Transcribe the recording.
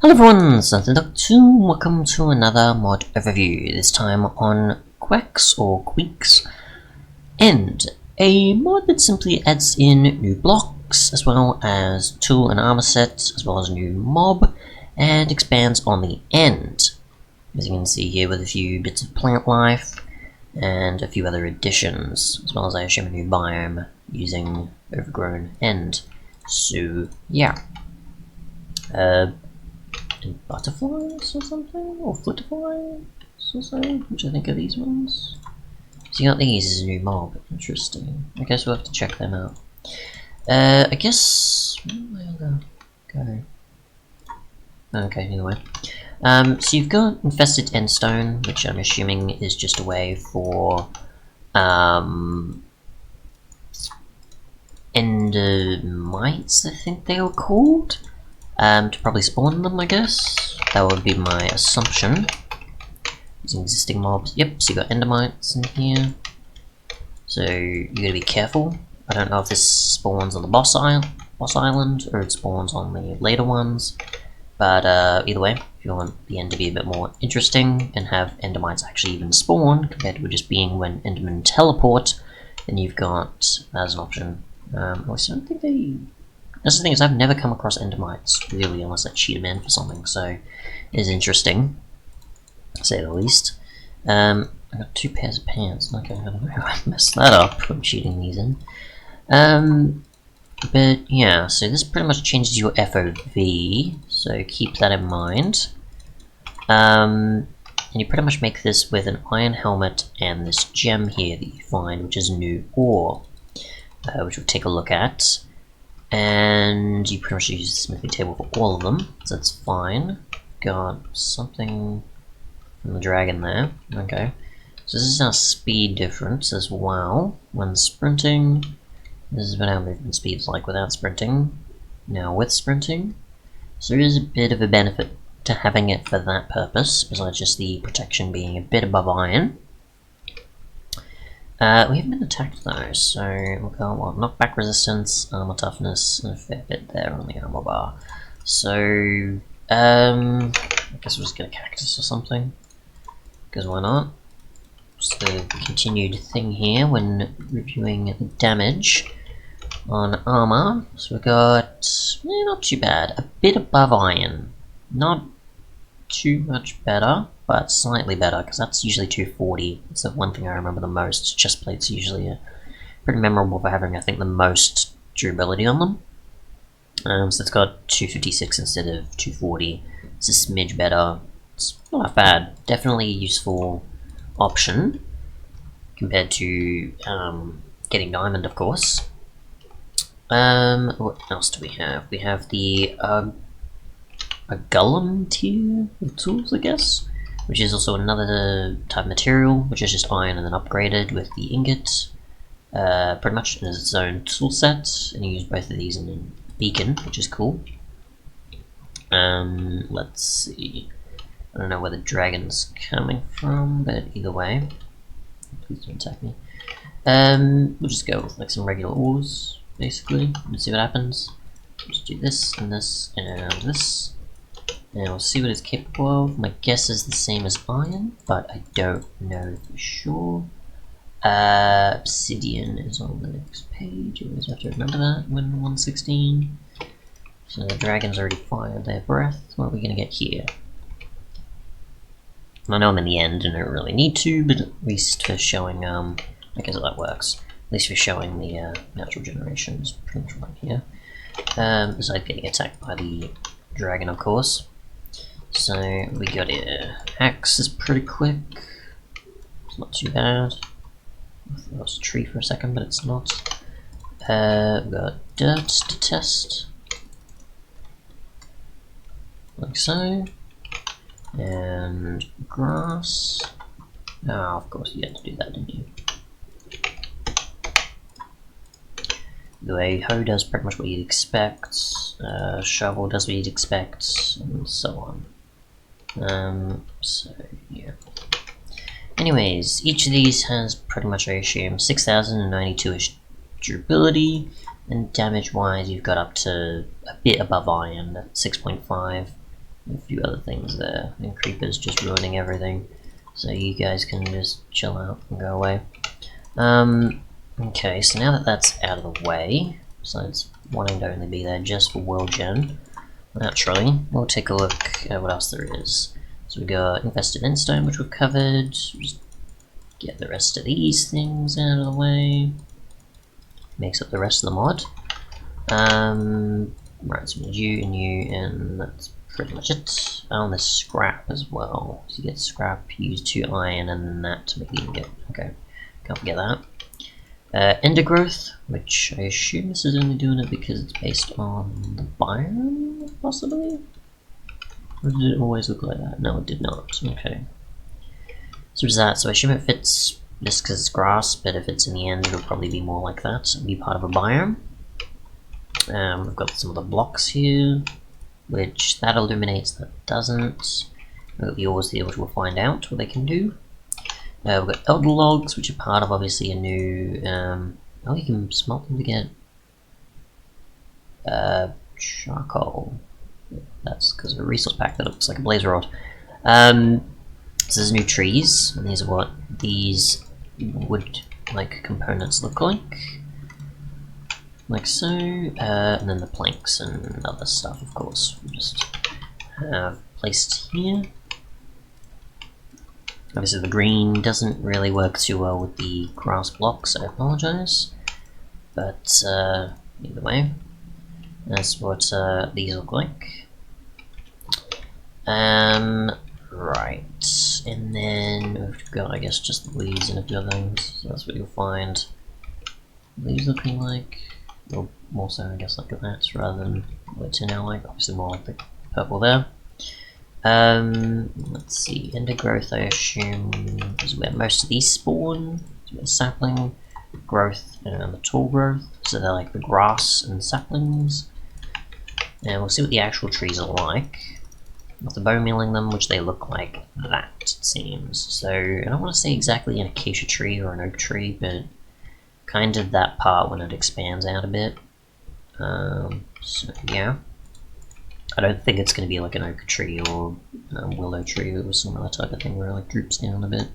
Hello everyone, it's Untitled Chapter. Welcome to another mod overview, this time on Quek's or Quek's End, a mod that simply adds in new blocks, as well as tool and armor sets, as well as a new mob, and expands on the end. As you can see here with a few bits of plant life, and a few other additions, as well as I assume a new biome using overgrown end. So, yeah. Butterflies or something? Or Flitterflies or something? Which I think are these ones. So you got these as a new mob. Interesting. I guess we'll have to check them out. I guess... where did I go? Okay, anyway. So you've got Infested End Stone, which I'm assuming is just a way for... Endermites, I think they were called? To probably spawn them, I guess. That would be my assumption. Using existing mobs. Yep, so you got endermites in here. So you gotta be careful. I don't know if this spawns on the boss island, or it spawns on the later ones. But either way, if you want the end to be a bit more interesting and have endermites actually even spawn, compared to just being when endermen teleport, then you've got that as an option. I don't think they... That's the thing is, I've never come across endermites, really, unless I cheat them in for something, so it is interesting, to say the least. I got 2 pairs of pants. Okay, I don't know how I messed that up from cheating these in. But yeah, so this pretty much changes your FOV, so keep that in mind. And you pretty much make this with an iron helmet and this gem here that you find, which is new ore, which we'll take a look at. And you pretty much use the smithing table for all of them, so that's fine. Got something from the dragon there. Okay. So this is our speed difference as well. When sprinting, this is what our movement speed is like without sprinting. Now with sprinting, so there is a bit of a benefit to having it for that purpose, besides just the protection being a bit above iron. We haven't been attacked though, so we've got what, knockback resistance, armor toughness, and a fair bit there on the armor bar. So, I guess we'll just get a cactus or something, because why not? Just the continued thing here when reviewing damage on armor. So we've got, not too bad, a bit above iron, not too much better, but slightly better, because that's usually 240. It's the one thing I remember the most. Chest plates are usually pretty memorable for having, I think, the most durability on them. So it's got 256 instead of 240. It's a smidge better. It's not bad. Definitely a useful option compared to getting diamond, of course. What else do we have? We have the a Golem tier of tools, I guess, which is also another type of material, which is just iron and then upgraded with the ingot. Pretty much as its own tool set, and you use both of these in a beacon, which is cool. Let's see. I don't know where the dragon's coming from, but either way, please don't attack me. We'll just go with like some regular ores, basically, and see what happens. Just do this and this and this. And we'll see what it's capable of. My guess is the same as iron, but I don't know for sure. Obsidian is on the next page. You always have to remember that when 116. So the dragons already fired their breath. What are we going to get here? I know I'm in the end and I don't really need to, but at least for showing, I guess that works. At least for showing the natural generations pretty much right here. Besides getting attacked by the dragon, of course. So we got a axe is pretty quick. It's not too bad. I thought it was a tree for a second, but it's not. We got dirt to test, like so, and grass. Oh, of course you had to do that, didn't you? The way hoe does pretty much what you'd expect. Shovel does what you'd expect, and so on. So yeah. Anyways, each of these has pretty much, I assume, 6,092-ish durability, and damage-wise, you've got up to a bit above iron, at 6.5. A few other things there, and creepers just ruining everything. So you guys can just chill out and go away. Okay, so now that that's out of the way, besides wanting to only be there just for world gen, naturally, we'll take a look at what else there is. So we got Infested End Stone, which we've covered. Just get the rest of these things out of the way. Makes up the rest of the mod. Right, so we need you and you, and that's pretty much it. Oh, and there's scrap as well. So you get scrap, use 2 iron, and then that to make the ingot. Okay, can't forget that. Undergrowth, which I assume this is only doing it because it's based on the biome, possibly? Or did it always look like that? No, it did not. Okay. So what is that? So I assume it fits just because it's grass, but if it's in the end, it'll probably be more like that and be part of a biome. We've got some of the blocks here, which that illuminates, that doesn't. We've got the ores here, which we'll find out what they can do. We've got elder logs, which are part of obviously a new. Oh, you can smelt them to get charcoal. That's because of a resource pack that looks like a blaze rod. So there's new trees, and these are what these wood-like components look like so. And then the planks and other stuff, of course, we just have placed here. Obviously the green doesn't really work too well with the grass blocks, I apologise. But either way, that's what these look like. Right, and then we've got, I guess, just the leaves and a few other things, so that's what you'll find. Leaves looking like, or more so I guess like that, rather than what it's now like, obviously more like the purple there. Let's see, Undergrowth I assume is where most of these spawn. So sapling, growth, and the tall growth, so they're like the grass and saplings. And we'll see what the actual trees are like. After bone milling them, which they look like that, it seems. So, I don't want to say exactly an acacia tree or an oak tree, but kind of that part when it expands out a bit. So, yeah. I don't think it's going to be like an oak tree or a willow tree or some other type of thing where it like droops down a bit.